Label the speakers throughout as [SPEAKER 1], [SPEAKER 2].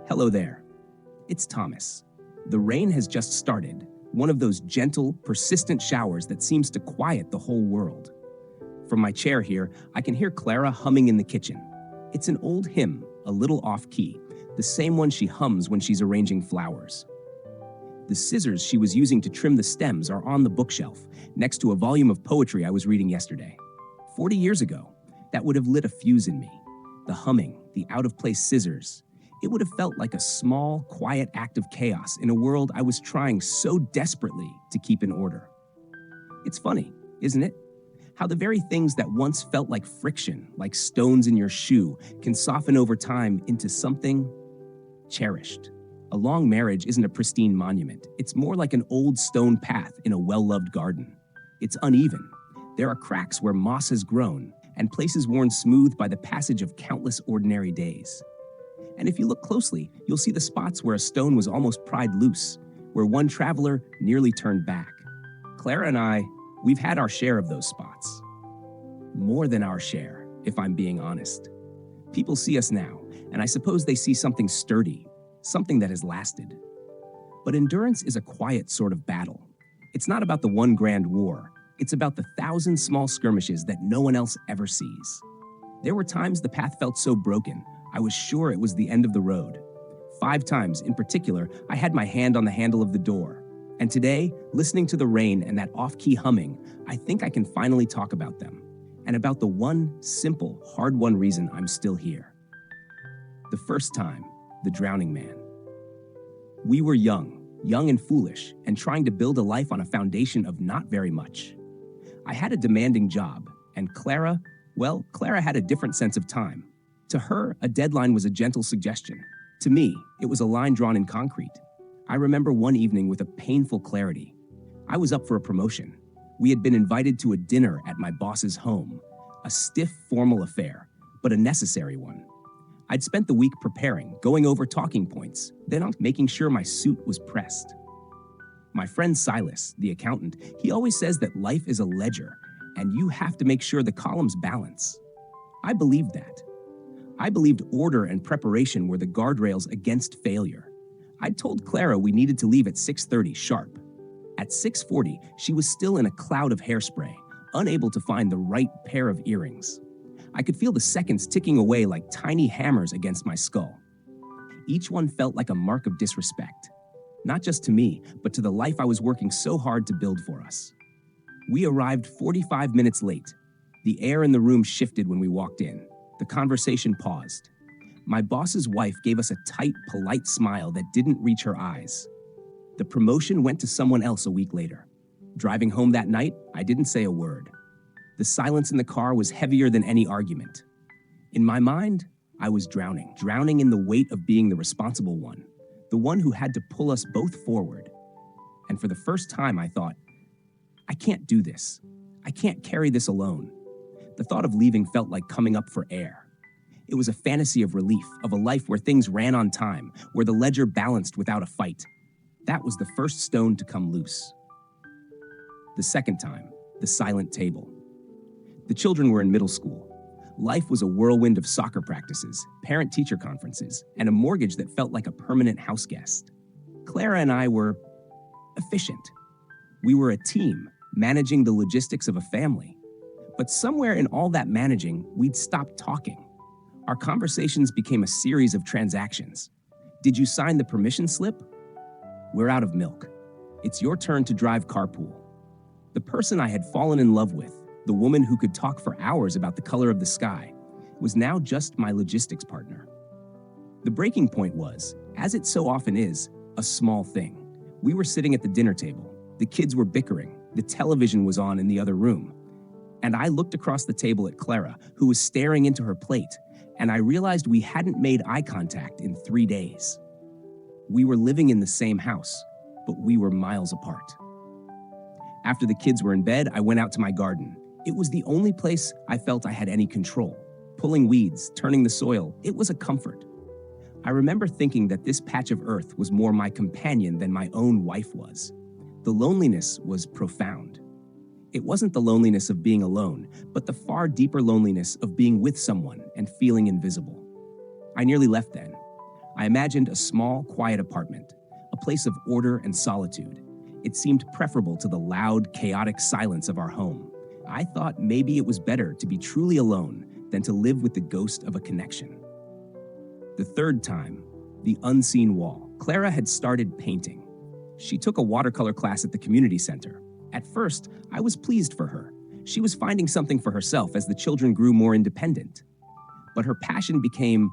[SPEAKER 1] Hello there. It's Thomas. The rain has just started, one of those gentle, persistent showers that seems to quiet the whole world. From my chair here, I can hear Clara humming in the kitchen. It's an old hymn, a little off-key, the same one she hums when she's arranging flowers. The scissors she was using to trim the stems are on the bookshelf, next to a volume of poetry I was reading yesterday. 40 years ago, that would have lit a fuse in me. The humming, the out-of-place scissors. It would have felt like a small, quiet act of chaos in a world I was trying so desperately to keep in order. It's funny, isn't it? How the very things that once felt like friction, like stones in your shoe, can soften over time into something cherished. A long marriage isn't a pristine monument. It's more like an old stone path in a well-loved garden. It's uneven. There are cracks where moss has grown, and places worn smooth by the passage of countless ordinary days. And if you look closely, you'll see the spots where a stone was almost pried loose, where one traveler nearly turned back. Clara and I, we've had our share of those spots. More than our share, if I'm being honest. People see us now, and I suppose they see something sturdy, something that has lasted. But endurance is a quiet sort of battle. It's not about the one grand war. It's about the 1,000 small skirmishes that no one else ever sees. There were times the path felt so broken, I was sure it was the end of the road. 5 times, in particular, I had my hand on the handle of the door. And today, listening to the rain and that off-key humming, I think I can finally talk about them. And about the one simple, hard-won reason I'm still here. The first time, the drowning man. We were young and foolish, and trying to build a life on a foundation of not very much. I had a demanding job, and Clara had a different sense of time. To her, a deadline was a gentle suggestion. To me, it was a line drawn in concrete. I remember one evening with a painful clarity. I was up for a promotion. We had been invited to a dinner at my boss's home. A stiff, formal affair, but a necessary one. I'd spent the week preparing, going over talking points, then making sure my suit was pressed. My friend Silas, the accountant, he always says that life is a ledger, and you have to make sure the columns balance. I believed that. I believed order and preparation were the guardrails against failure. I'd told Clara we needed to leave at 6:30 sharp. At 6:40, she was still in a cloud of hairspray, unable to find the right pair of earrings. I could feel the seconds ticking away like tiny hammers against my skull. Each one felt like a mark of disrespect, not just to me, but to the life I was working so hard to build for us. We arrived 45 minutes late. The air in the room shifted when we walked in. The conversation paused. My boss's wife gave us a tight, polite smile that didn't reach her eyes. The promotion went to someone else a week later. Driving home that night, I didn't say a word. The silence in the car was heavier than any argument. In my mind, I was drowning in the weight of being the responsible one, the one who had to pull us both forward. And for the first time, I thought, I can't do this. I can't carry this alone. The thought of leaving felt like coming up for air. It was a fantasy of relief, of a life where things ran on time, where the ledger balanced without a fight. That was the first stone to come loose. The second time, the silent table. The children were in middle school. Life was a whirlwind of soccer practices, parent-teacher conferences, and a mortgage that felt like a permanent house guest. Clara and I were efficient. We were a team, managing the logistics of a family. But somewhere in all that managing, we'd stopped talking. Our conversations became a series of transactions. Did you sign the permission slip? We're out of milk. It's your turn to drive carpool. The person I had fallen in love with, the woman who could talk for hours about the color of the sky, was now just my logistics partner. The breaking point was, as it so often is, a small thing. We were sitting at the dinner table. The kids were bickering. The television was on in the other room. And I looked across the table at Clara, who was staring into her plate, and I realized we hadn't made eye contact in 3 days. We were living in the same house, but we were miles apart. After the kids were in bed, I went out to my garden. It was the only place I felt I had any control. Pulling weeds, turning the soil, it was a comfort. I remember thinking that this patch of earth was more my companion than my own wife was. The loneliness was profound. It wasn't the loneliness of being alone, but the far deeper loneliness of being with someone and feeling invisible. I nearly left then. I imagined a small, quiet apartment, a place of order and solitude. It seemed preferable to the loud, chaotic silence of our home. I thought maybe it was better to be truly alone than to live with the ghost of a connection. The third time, the unseen wall. Clara had started painting. She took a watercolor class at the community center. At first, I was pleased for her. She was finding something for herself as the children grew more independent. But her passion became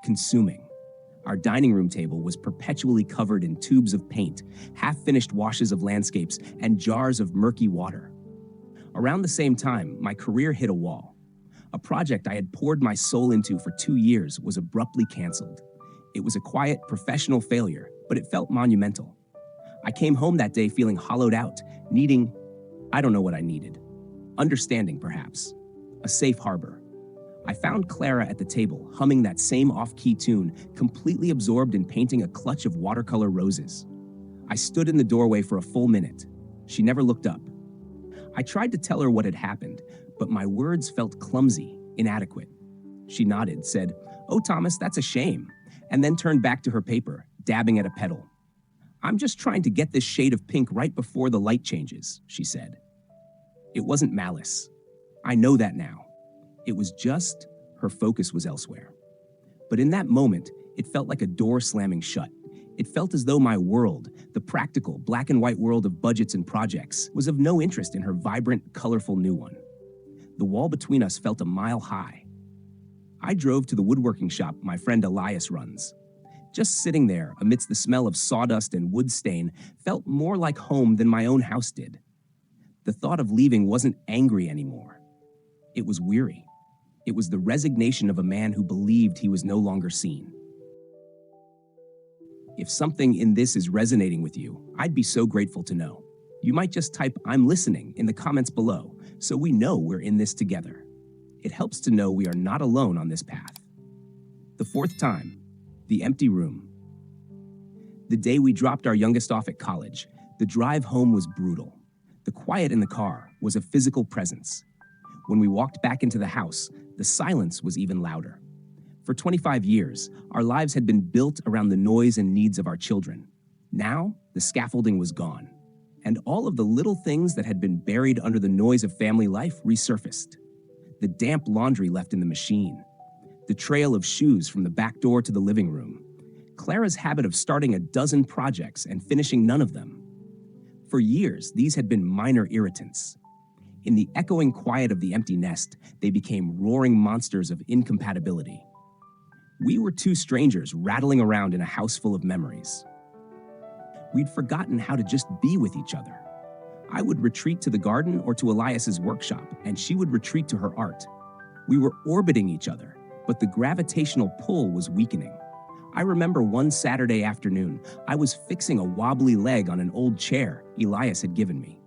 [SPEAKER 1] consuming. Our dining room table was perpetually covered in tubes of paint, half-finished washes of landscapes, and jars of murky water. Around the same time, my career hit a wall. A project I had poured my soul into for 2 years was abruptly canceled. It was a quiet, professional failure, but it felt monumental. I came home that day feeling hollowed out, needing, I don't know what I needed. Understanding, perhaps. A safe harbor. I found Clara at the table, humming that same off-key tune, completely absorbed in painting a clutch of watercolor roses. I stood in the doorway for a full minute. She never looked up. I tried to tell her what had happened, but my words felt clumsy, inadequate. She nodded, said, "Oh, Thomas, that's a shame," and then turned back to her paper, dabbing at a petal. "I'm just trying to get this shade of pink right before the light changes," she said. It wasn't malice. I know that now. It was just her focus was elsewhere. But in that moment, it felt like a door slamming shut. It felt as though my world, the practical, black and white world of budgets and projects, was of no interest in her vibrant, colorful new one. The wall between us felt a mile high. I drove to the woodworking shop my friend Elias runs. Just sitting there, amidst the smell of sawdust and wood stain, felt more like home than my own house did. The thought of leaving wasn't angry anymore. It was weary. It was the resignation of a man who believed he was no longer seen. If something in this is resonating with you, I'd be so grateful to know. You might just type "I'm listening" in the comments below, so we know we're in this together. It helps to know we are not alone on this path. The fourth time, the empty room. The day we dropped our youngest off at college, the drive home was brutal. The quiet in the car was a physical presence. When we walked back into the house, the silence was even louder. For 25 years, our lives had been built around the noise and needs of our children. Now, the scaffolding was gone, and all of the little things that had been buried under the noise of family life resurfaced. The damp laundry left in the machine, the trail of shoes from the back door to the living room, Clara's habit of starting a dozen projects and finishing none of them. For years, these had been minor irritants. In the echoing quiet of the empty nest, they became roaring monsters of incompatibility. We were two strangers rattling around in a house full of memories. We'd forgotten how to just be with each other. I would retreat to the garden or to Elias's workshop, and she would retreat to her art. We were orbiting each other, but the gravitational pull was weakening. I remember one Saturday afternoon, I was fixing a wobbly leg on an old chair Elias had given me.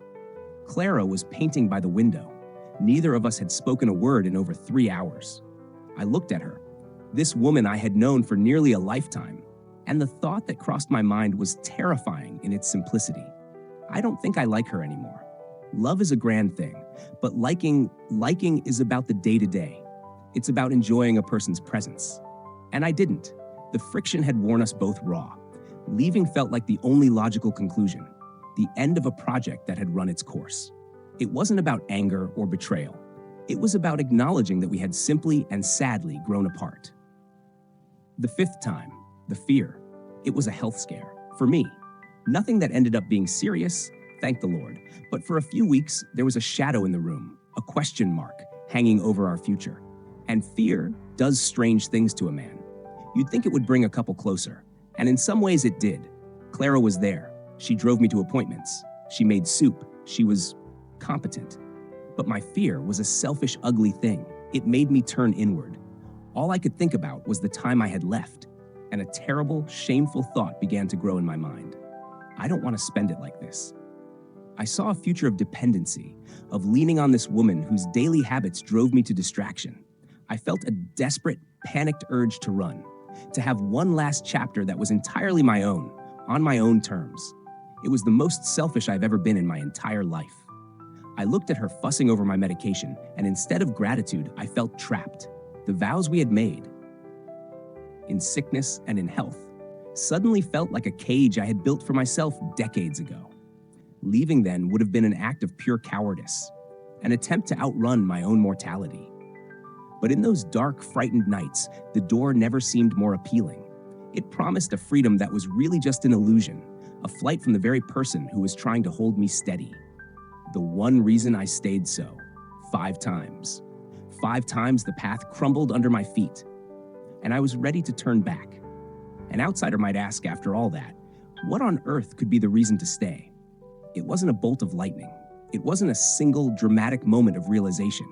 [SPEAKER 1] Clara was painting by the window. Neither of us had spoken a word in over 3 hours. I looked at her, this woman I had known for nearly a lifetime, and the thought that crossed my mind was terrifying in its simplicity. I don't think I like her anymore. Love is a grand thing, but liking is about the day-to-day. It's about enjoying a person's presence. And I didn't. The friction had worn us both raw. Leaving felt like the only logical conclusion, the end of a project that had run its course. It wasn't about anger or betrayal. It was about acknowledging that we had simply and sadly grown apart. The fifth time, the fear. It was a health scare, for me. Nothing that ended up being serious, thank the Lord. But for a few weeks, there was a shadow in the room, a question mark hanging over our future. And fear does strange things to a man. You'd think it would bring a couple closer, and in some ways it did. Clara was there. She drove me to appointments. She made soup. She was competent. But my fear was a selfish, ugly thing. It made me turn inward. All I could think about was the time I had left, and a terrible, shameful thought began to grow in my mind. I don't want to spend it like this. I saw a future of dependency, of leaning on this woman whose daily habits drove me to distraction. I felt a desperate, panicked urge to run, to have one last chapter that was entirely my own, on my own terms. It was the most selfish I've ever been in my entire life. I looked at her fussing over my medication, and instead of gratitude, I felt trapped. The vows we had made. in sickness and in health, suddenly felt like a cage I had built for myself decades ago. Leaving then would have been an act of pure cowardice, an attempt to outrun my own mortality. But in those dark, frightened nights, the door never seemed more appealing. It promised a freedom that was really just an illusion, a flight from the very person who was trying to hold me steady. The one reason I stayed so, 5 times. 5 times the path crumbled under my feet, and I was ready to turn back. An outsider might ask, after all that, what on earth could be the reason to stay? It wasn't a bolt of lightning. It wasn't a single dramatic moment of realization.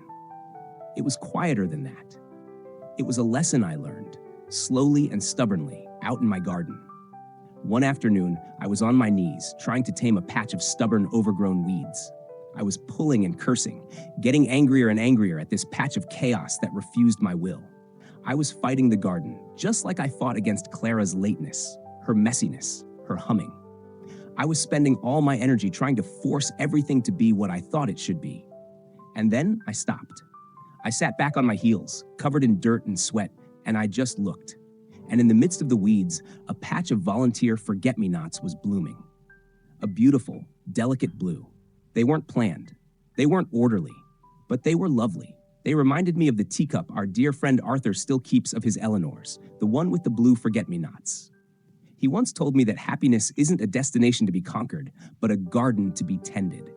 [SPEAKER 1] It was quieter than that. It was a lesson I learned, slowly and stubbornly, out in my garden. One afternoon, I was on my knees, trying to tame a patch of stubborn, overgrown weeds. I was pulling and cursing, getting angrier and angrier at this patch of chaos that refused my will. I was fighting the garden, just like I fought against Clara's lateness, her messiness, her humming. I was spending all my energy trying to force everything to be what I thought it should be. And then I stopped. I sat back on my heels, covered in dirt and sweat, and I just looked. And in the midst of the weeds, a patch of volunteer forget-me-nots was blooming. A beautiful, delicate blue. They weren't planned. They weren't orderly. But they were lovely. They reminded me of the teacup our dear friend Arthur still keeps of his Eleanors, the one with the blue forget-me-nots. He once told me that happiness isn't a destination to be conquered, but a garden to be tended.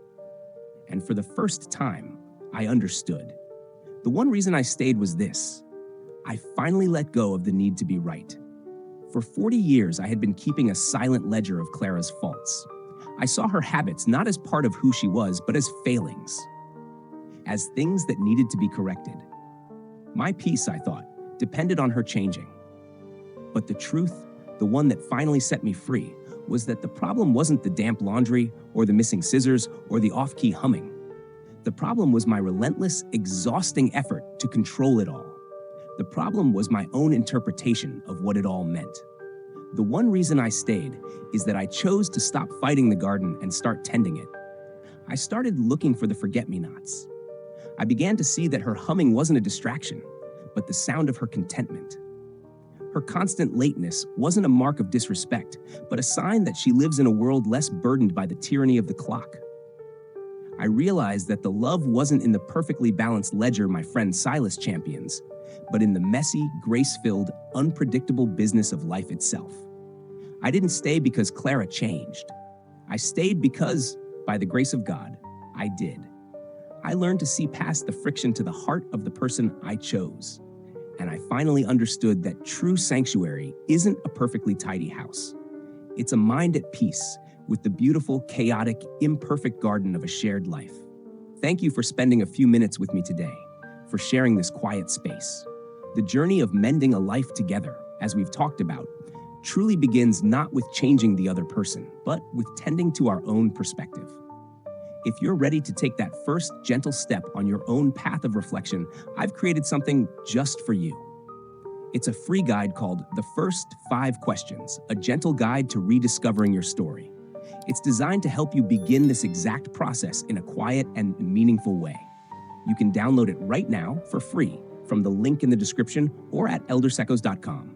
[SPEAKER 1] And for the first time, I understood. The one reason I stayed was this. I finally let go of the need to be right. For 40 years, I had been keeping a silent ledger of Clara's faults. I saw her habits not as part of who she was, but as failings, as things that needed to be corrected. My peace, I thought, depended on her changing. But the truth, the one that finally set me free, was that the problem wasn't the damp laundry, or the missing scissors, or the off-key humming. The problem was my relentless, exhausting effort to control it all. The problem was my own interpretation of what it all meant. The one reason I stayed is that I chose to stop fighting the garden and start tending it. I started looking for the forget-me-nots. I began to see that her humming wasn't a distraction, but the sound of her contentment. Her constant lateness wasn't a mark of disrespect, but a sign that she lives in a world less burdened by the tyranny of the clock. I realized that the love wasn't in the perfectly balanced ledger my friend Silas champions, but in the messy, grace-filled, unpredictable business of life itself. I didn't stay because Clara changed. I stayed because, by the grace of God, I did. I learned to see past the friction to the heart of the person I chose. And I finally understood that true sanctuary isn't a perfectly tidy house. It's a mind at peace with the beautiful, chaotic, imperfect garden of a shared life. Thank you for spending a few minutes with me today, for sharing this quiet space. The journey of mending a life together, as we've talked about, truly begins not with changing the other person, but with tending to our own perspective. If you're ready to take that first gentle step on your own path of reflection, I've created something just for you. It's a free guide called The First 5 Questions, a gentle guide to rediscovering your story. It's designed to help you begin this exact process in a quiet and meaningful way. You can download it right now for free from the link in the description or at eldersecos.com.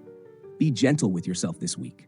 [SPEAKER 1] Be gentle with yourself this week.